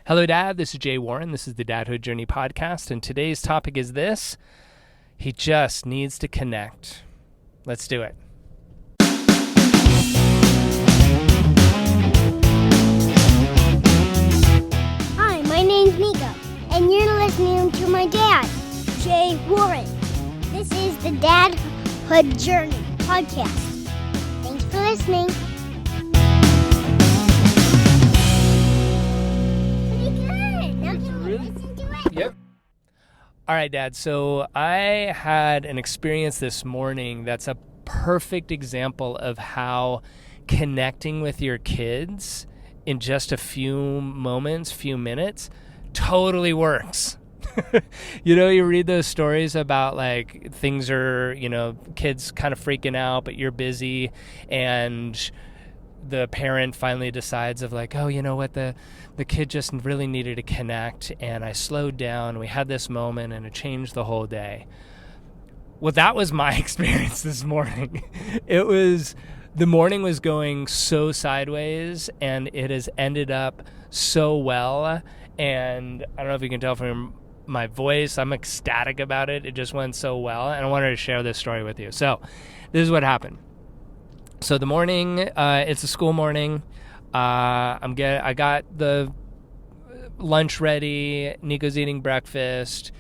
Hello, Dad. This is Jay Warren. This is the Dadhood Journey podcast, and today's topic is this: he just needs to connect. Let's do it. Hi, my name's Niko, and you're listening to my dad, Jay Warren. This is the Dadhood Journey podcast. Thanks for listening. Yep. All right, Dad. So I had an experience this morning that's a perfect example of how connecting with your kids in just a few moments, few minutes, totally works. You read those stories about like things are, kids kind of freaking out, but you're busy, and the parent finally decides of like, oh, you know what, the kid just really needed to connect, and I slowed down, we had this moment, and it changed the whole day. Well, that was my experience this morning. The morning was going so sideways, and it has ended up so well, and I don't know if you can tell from my voice, I'm ecstatic about it. It just went so well, and I wanted to share this story with you. So this is what happened. So the morning, it's a school morning. I got the lunch ready. Niko's eating breakfast.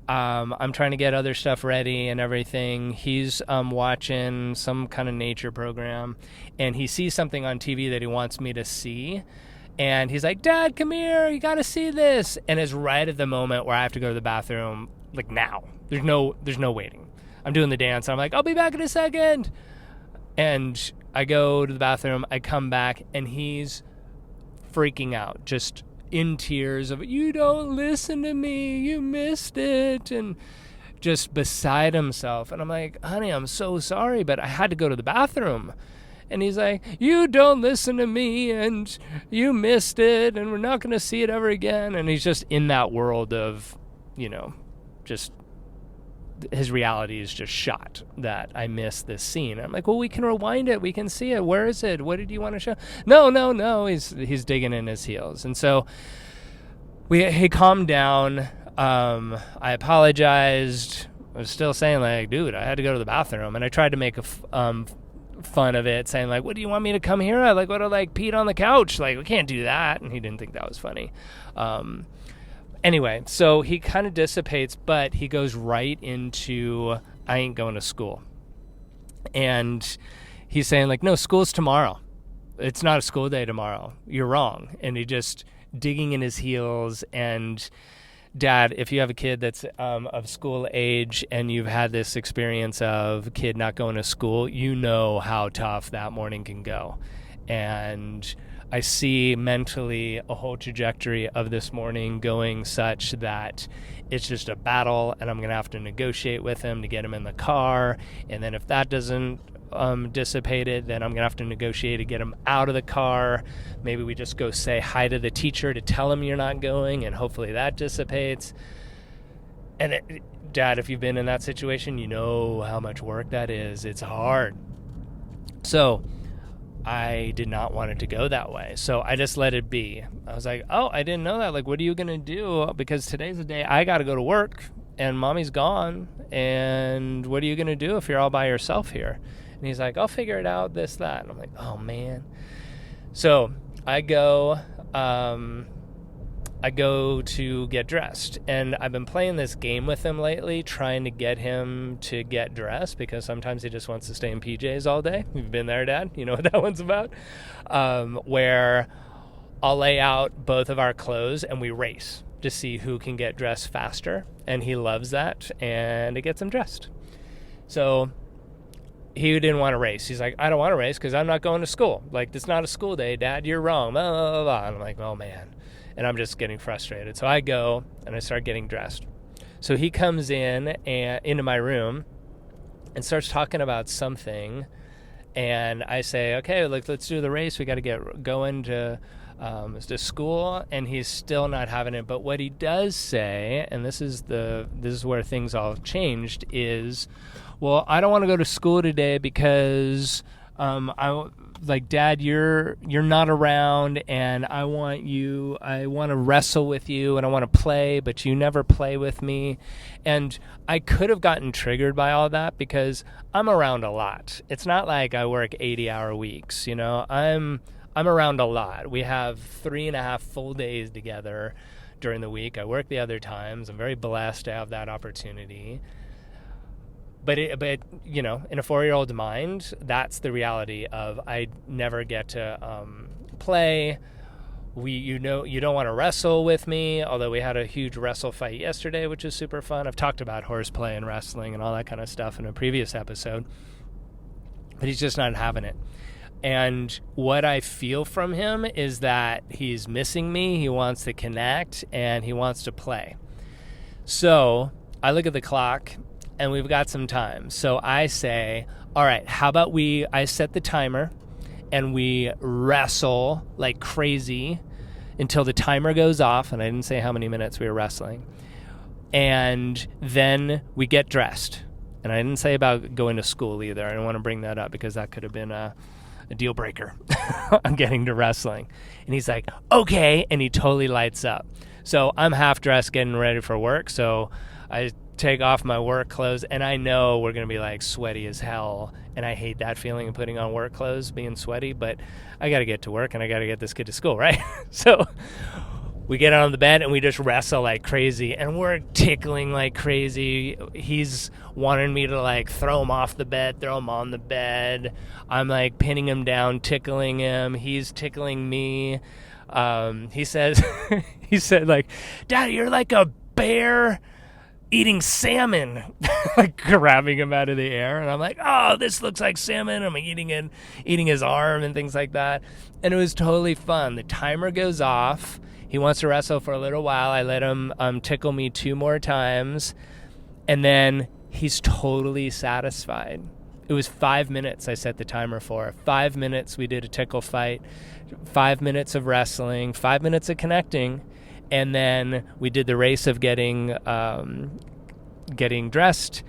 I'm trying to get other stuff ready and everything. He's watching some kind of nature program, and he sees something on TV that he wants me to see. And he's like, Dad, come here. You got to see this. And it's right at the moment where I have to go to the bathroom, like now. There's no waiting. I'm doing the dance. And I'm like, I'll be back in a second. And I go to the bathroom, I come back, and he's freaking out, just in tears of, you don't listen to me, you missed it, and just beside himself. And I'm like, honey, I'm so sorry, but I had to go to the bathroom. And he's like, you don't listen to me, and you missed it, and we're not going to see it ever again. And he's just in that world of, just his reality is just shot that I missed this scene. I'm like, well, we can rewind it. We can see it. Where is it? What did you want to show? No. He's digging in his heels. And so he calmed down. I apologized. I was still saying like, dude, I had to go to the bathroom. And I tried to make fun of it, saying like, what do you want me to come here? I like want to like pee on the couch. Like, we can't do that. And he didn't think that was funny. Anyway, so he kind of dissipates, but he goes right into, I ain't going to school. And he's saying like, no, school's tomorrow. It's not a school day tomorrow. You're wrong. And he just digging in his heels. And Dad, if you have a kid that's of school age and you've had this experience of a kid not going to school, you know how tough that morning can go. And I see mentally a whole trajectory of this morning going such that it's just a battle, and I'm going to have to negotiate with him to get him in the car. And then if that doesn't dissipate it, then I'm going to have to negotiate to get him out of the car. Maybe we just go say hi to the teacher to tell him you're not going, and hopefully that dissipates. And Dad, if you've been in that situation, you know how much work that is. It's hard. So I did not want it to go that way. So I just let it be. I was like, oh, I didn't know that. Like, what are you going to do? Because today's the day I got to go to work and mommy's gone. And what are you going to do if you're all by yourself here? And he's like, I'll figure it out, this, that. And I'm like, oh, man. So I go to get dressed, and I've been playing this game with him lately, trying to get him to get dressed, because sometimes he just wants to stay in PJs all day. You've been there, Dad. You know what that one's about? Where I'll lay out both of our clothes and we race to see who can get dressed faster, and he loves that, and it gets him dressed. So he didn't want to race. He's like, I don't want to race because I'm not going to school. Like, it's not a school day, Dad. You're wrong. Blah, blah, blah, blah. And I'm like, oh, man. And I'm just getting frustrated. So I go and I start getting dressed. So he comes into my room and starts talking about something. And I say, okay, let's do the race. We got to get going to school. And he's still not having it. But what he does say, and this is where things all changed, is, well, I don't want to go to school today because like, Dad, you're not around, and I want to wrestle with you, and I want to play, but you never play with me. And I could have gotten triggered by all that because I'm around a lot. It's not like I work 80-hour weeks, I'm around a lot. We have 3.5 full days together during the week. I work the other times. I'm very blessed to have that opportunity. But in a 4-year-old's mind, that's the reality of I never get to play. You don't want to wrestle with me, although we had a huge wrestle fight yesterday, which is super fun. I've talked about horseplay and wrestling and all that kind of stuff in a previous episode. But he's just not having it. And what I feel from him is that he's missing me, he wants to connect, and he wants to play. So I look at the clock, and we've got some time. So I say, all right, how about I set the timer, and we wrestle like crazy until the timer goes off, and I didn't say how many minutes we were wrestling. And then we get dressed. And I didn't say about going to school either. I don't want to bring that up because that could have been a deal breaker on getting to wrestling. And he's like, okay, and he totally lights up. So I'm half dressed getting ready for work, so I take off my work clothes, and I know we're going to be like sweaty as hell, and I hate that feeling of putting on work clothes, being sweaty, but I got to get to work, and I got to get this kid to school, right? So we get on the bed, and we just wrestle like crazy, and we're tickling like crazy. He's wanting me to like throw him off the bed, throw him on the bed. I'm like pinning him down, tickling him. He's tickling me. He said like, Daddy, you're like a bear eating salmon, like grabbing him out of the air. And I'm like, oh, this looks like salmon. I'm eating his arm and things like that. And it was totally fun. The timer goes off. He wants to wrestle for a little while. I let him tickle me 2 more times. And then he's totally satisfied. It was 5 minutes I set the timer for. 5 minutes we did a tickle fight. 5 minutes of wrestling. 5 minutes of connecting. And then we did the race of getting dressed.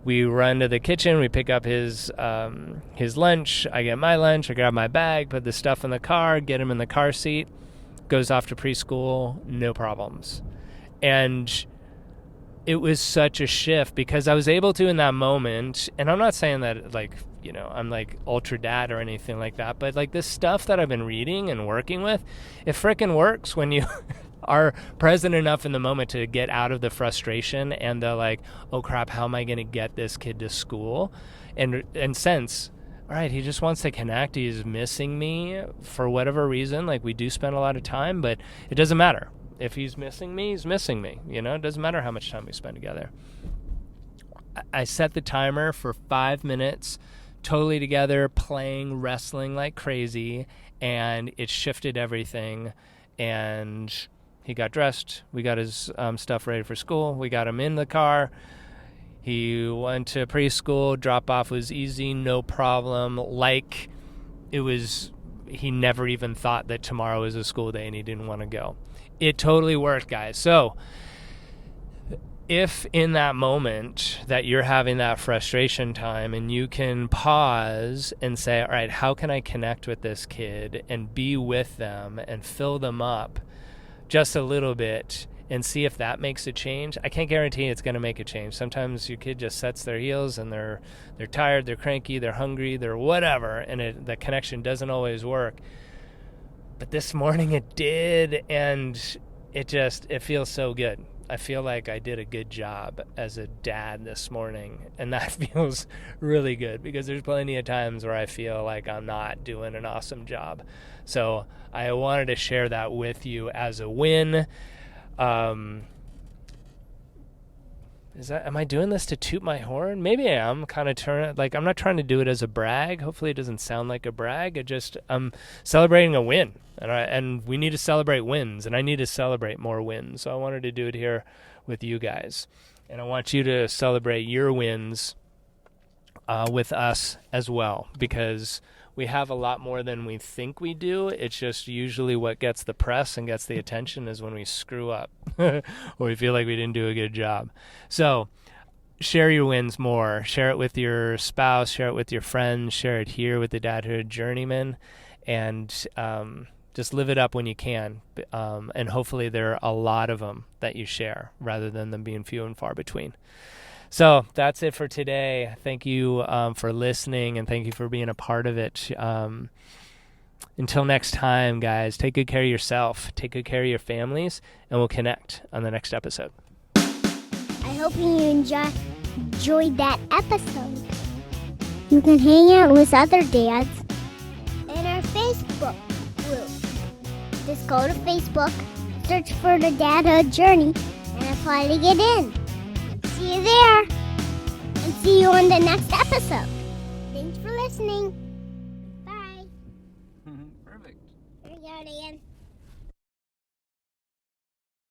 We run to the kitchen. We pick up his lunch. I get my lunch. I grab my bag, put the stuff in the car, get him in the car seat. Goes off to preschool, no problems. And it was such a shift because I was able to in that moment, and I'm not saying that like, I'm like ultra dad or anything like that, but like this stuff that I've been reading and working with, it frickin' works when you are present enough in the moment to get out of the frustration and the like, oh crap, how am I going to get this kid to school? And sense, all right, he just wants to connect. He's missing me for whatever reason. Like, we do spend a lot of time, but it doesn't matter. If he's missing me, he's missing me. It doesn't matter how much time we spend together. I set the timer for 5 minutes, totally together, playing, wrestling like crazy, and it shifted everything. And he got dressed. We got his stuff ready for school. We got him in the car. He went to preschool. Drop-off was easy, no problem. Like, he never even thought that tomorrow was a school day and he didn't want to go. It totally worked, guys. So if in that moment that you're having that frustration time and you can pause and say, all right, how can I connect with this kid and be with them and fill them up just a little bit and see if that makes a change. I can't guarantee it's going to make a change. Sometimes your kid just sets their heels and they're tired, they're cranky, they're hungry, they're whatever, and the connection doesn't always work. But this morning it did, and it feels so good. I feel like I did a good job as a dad this morning, and that feels really good because there's plenty of times where I feel like I'm not doing an awesome job. So I wanted to share that with you as a win. Am I doing this to toot my horn? Maybe I am. I'm not trying to do it as a brag. Hopefully it doesn't sound like a brag. I'm celebrating a win, and we need to celebrate wins, and I need to celebrate more wins. So I wanted to do it here with you guys, and I want you to celebrate your wins with us as well, because we have a lot more than we think we do. It's just usually what gets the press and gets the attention is when we screw up or we feel like we didn't do a good job. So share your wins more. Share it with your spouse, share it with your friends, share it here with the Dadhood Journeyman, and just live it up when you can. And hopefully there are a lot of them that you share rather than them being few and far between. So that's it for today. Thank you for listening, and thank you for being a part of it. Until next time, guys, take good care of yourself, take good care of your families, and we'll connect on the next episode. I hope you enjoyed that episode. You can hang out with other dads in our Facebook group. Just go to Facebook, search for the Dadhood Journey, and apply to get in. See you there, and see you on the next episode. Thanks for listening. Bye. Perfect. Here we go, Dan.